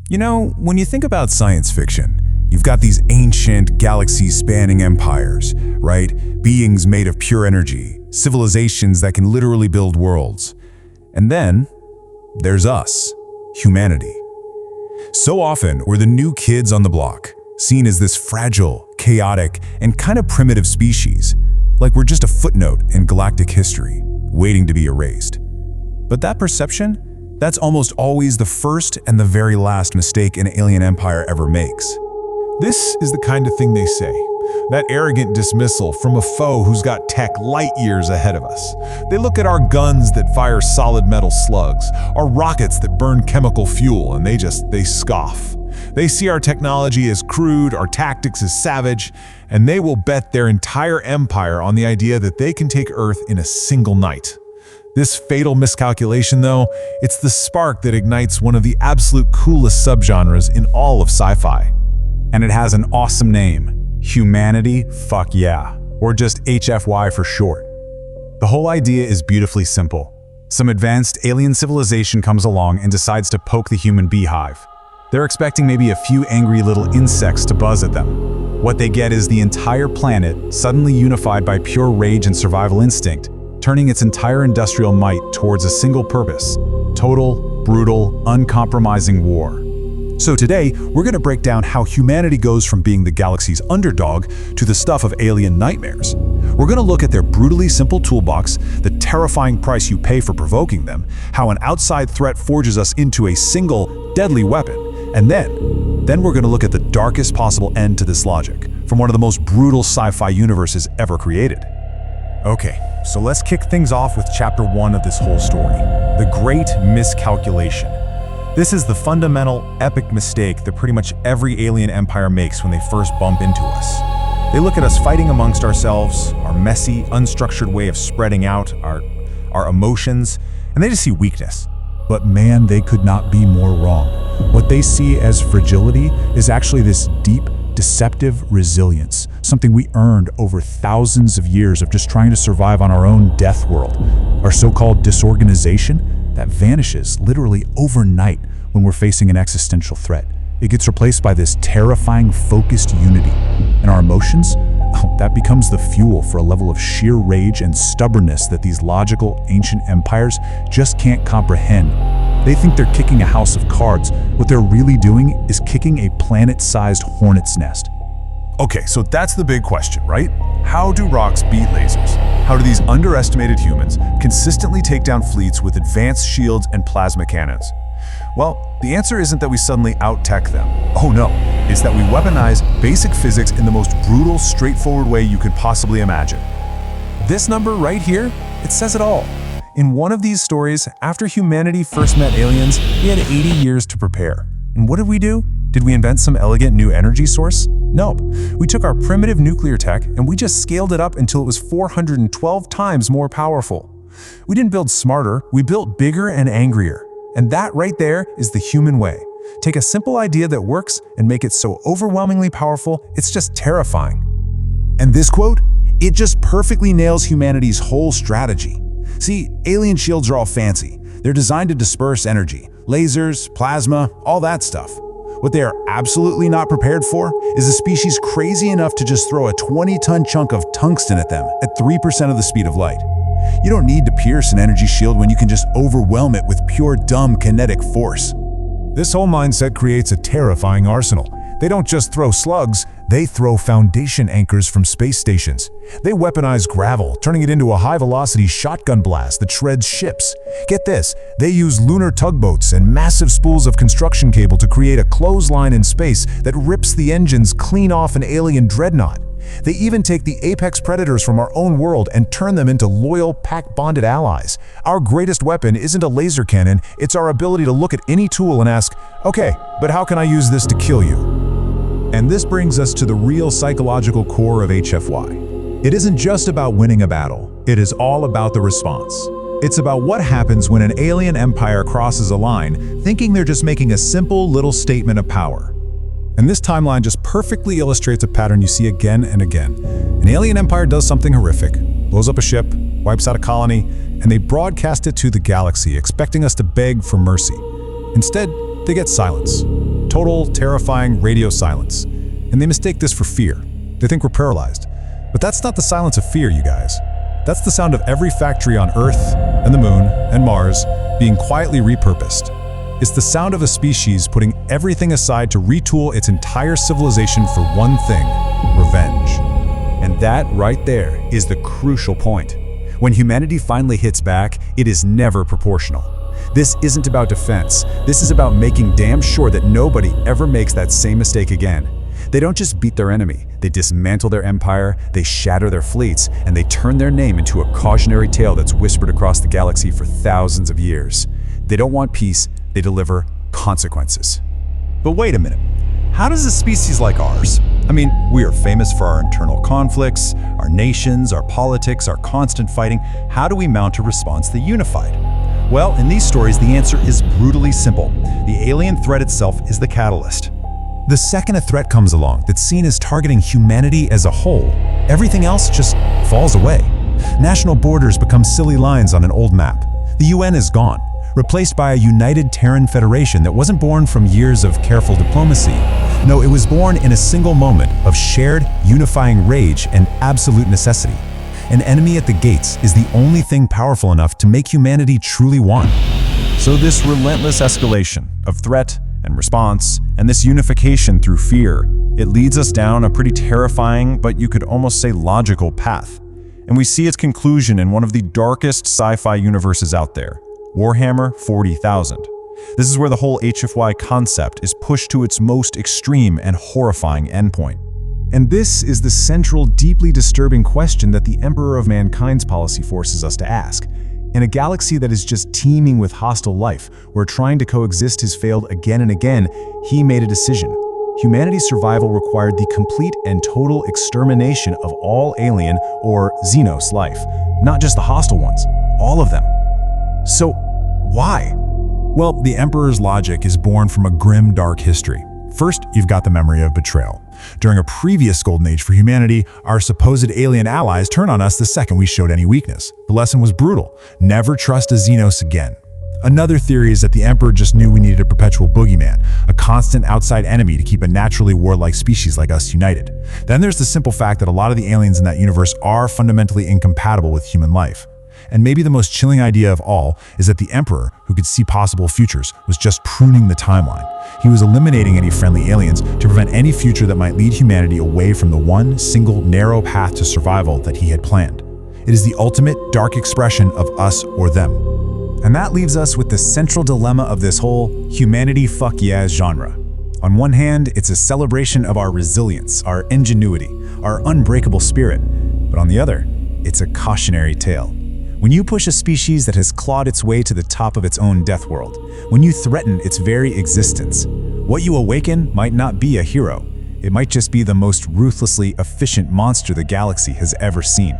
You know, when you think about science fiction, you've got these ancient, galaxy-spanning empires, right? Beings made of pure energy, civilizations that can literally build worlds. And then, there's us, humanity. So often, we're the new kids on the block, seen as this fragile, chaotic, and kind of primitive species, like we're just a footnote in galactic history, waiting to be erased. But that perception, that's almost always the first and the very last mistake an alien empire ever makes. This is the kind of thing they say, that arrogant dismissal from a foe who's got tech light years ahead of us. They look at our guns that fire solid metal slugs, our rockets that burn chemical fuel, and they scoff. They see our technology as crude, our tactics as savage, and they will bet their entire empire on the idea that they can take Earth in a single night. This fatal miscalculation, though, it's the spark that ignites one of the absolute coolest subgenres in all of sci-fi. And it has an awesome name, Humanity Fuck Yeah, or just HFY for short. The whole idea is beautifully simple. Some advanced alien civilization comes along and decides to poke the human beehive. They're expecting maybe a few angry little insects to buzz at them. What they get is the entire planet suddenly unified by pure rage and survival instinct, turning its entire industrial might towards a single purpose: total, brutal, uncompromising war. So today, we're going to break down how humanity goes from being the galaxy's underdog to the stuff of alien nightmares. We're going to look at their brutally simple toolbox, the terrifying price you pay for provoking them, how an outside threat forges us into a single, deadly weapon, and then we're going to look at the darkest possible end to this logic, from one of the most brutal sci-fi universes ever created. Okay, so let's kick things off with Chapter 1 of this whole story, the Great Miscalculation. This is the fundamental, epic mistake that pretty much every alien empire makes when they first bump into us. They look at us fighting amongst ourselves, our messy, unstructured way of spreading out, our emotions, and they just see weakness. But man, they could not be more wrong. What they see as fragility is actually this deep, deceptive resilience, something we earned over thousands of years of just trying to survive on our own death world. Our so-called disorganization, that vanishes literally overnight when we're facing an existential threat. It gets replaced by this terrifying, focused unity. And our emotions? Oh, that becomes the fuel for a level of sheer rage and stubbornness that these logical, ancient empires just can't comprehend. They think they're kicking a house of cards. What they're really doing is kicking a planet-sized hornet's nest. Okay, so that's the big question, right? How do rocks beat lasers? How do these underestimated humans consistently take down fleets with advanced shields and plasma cannons? Well, the answer isn't that we suddenly out-tech them. Oh no, it's that we weaponize basic physics in the most brutal, straightforward way you could possibly imagine. This number right here, it says it all. In one of these stories, after humanity first met aliens, we had 80 years to prepare. And what did we do? Did we invent some elegant new energy source? Nope. We took our primitive nuclear tech and we just scaled it up until it was 412 times more powerful. We didn't build smarter, we built bigger and angrier. And that right there is the human way. Take a simple idea that works and make it so overwhelmingly powerful, it's just terrifying. And this quote, it just perfectly nails humanity's whole strategy. See, alien shields are all fancy. They're designed to disperse energy, lasers, plasma, all that stuff. What they are absolutely not prepared for is a species crazy enough to just throw a 20-ton chunk of tungsten at them at 3% of the speed of light. You don't need to pierce an energy shield when you can just overwhelm it with pure dumb kinetic force. This whole mindset creates a terrifying arsenal. They don't just throw slugs, they throw foundation anchors from space stations. They weaponize gravel, turning it into a high-velocity shotgun blast that shreds ships. Get this, they use lunar tugboats and massive spools of construction cable to create a clothesline in space that rips the engines clean off an alien dreadnought. They even take the apex predators from our own world and turn them into loyal, pack-bonded allies. Our greatest weapon isn't a laser cannon, it's our ability to look at any tool and ask, okay, but how can I use this to kill you? And this brings us to the real psychological core of HFY. It isn't just about winning a battle, it is all about the response. It's about what happens when an alien empire crosses a line, thinking they're just making a simple little statement of power. And this timeline just perfectly illustrates a pattern you see again and again. An alien empire does something horrific, blows up a ship, wipes out a colony, and they broadcast it to the galaxy, expecting us to beg for mercy. Instead, they get silence. Total, terrifying radio silence. And they mistake this for fear. They think we're paralyzed. But that's not the silence of fear, you guys. That's the sound of every factory on Earth and the Moon and Mars being quietly repurposed. It's the sound of a species putting everything aside to retool its entire civilization for one thing: revenge. And that right there is the crucial point. When humanity finally hits back, it is never proportional. This isn't about defense. This is about making damn sure that nobody ever makes that same mistake again. They don't just beat their enemy, they dismantle their empire, they shatter their fleets, and they turn their name into a cautionary tale that's whispered across the galaxy for thousands of years. They don't want peace, they deliver consequences. But wait a minute. How does a species like ours, I mean, we are famous for our internal conflicts, our nations, our politics, our constant fighting, how do we mount a response that unified? Well, in these stories, the answer is brutally simple. The alien threat itself is the catalyst. The second a threat comes along that's seen as targeting humanity as a whole, everything else just falls away. National borders become silly lines on an old map. The UN is gone, replaced by a united Terran Federation that wasn't born from years of careful diplomacy. No, it was born in a single moment of shared, unifying rage and absolute necessity. An enemy at the gates is the only thing powerful enough to make humanity truly one. So this relentless escalation of threat and response, and this unification through fear, it leads us down a pretty terrifying, but you could almost say logical path. And we see its conclusion in one of the darkest sci-fi universes out there, Warhammer 40,000. This is where the whole HFY concept is pushed to its most extreme and horrifying endpoint. And this is the central, deeply disturbing question that the Emperor of Mankind's policy forces us to ask. In a galaxy that is just teeming with hostile life, where trying to coexist has failed again and again, he made a decision. Humanity's survival required the complete and total extermination of all alien or xenos life, not just the hostile ones, all of them. So, why? Well, the Emperor's logic is born from a grim, dark history. First, you've got the memory of betrayal. During a previous golden age for humanity, our supposed alien allies turned on us the second we showed any weakness. The lesson was brutal. Never trust a xenos again. Another theory is that the Emperor just knew we needed a perpetual boogeyman, a constant outside enemy to keep a naturally warlike species like us united. Then there's the simple fact that a lot of the aliens in that universe are fundamentally incompatible with human life. And maybe the most chilling idea of all is that the Emperor, who could see possible futures, was just pruning the timeline. He was eliminating any friendly aliens to prevent any future that might lead humanity away from the one single narrow path to survival that he had planned. It is the ultimate dark expression of us or them. And that leaves us with the central dilemma of this whole humanity fuck yeah genre. On one hand, it's a celebration of our resilience, our ingenuity, our unbreakable spirit. But on the other, it's a cautionary tale. When you push a species that has clawed its way to the top of its own death world, when you threaten its very existence, what you awaken might not be a hero. It might just be the most ruthlessly efficient monster the galaxy has ever seen.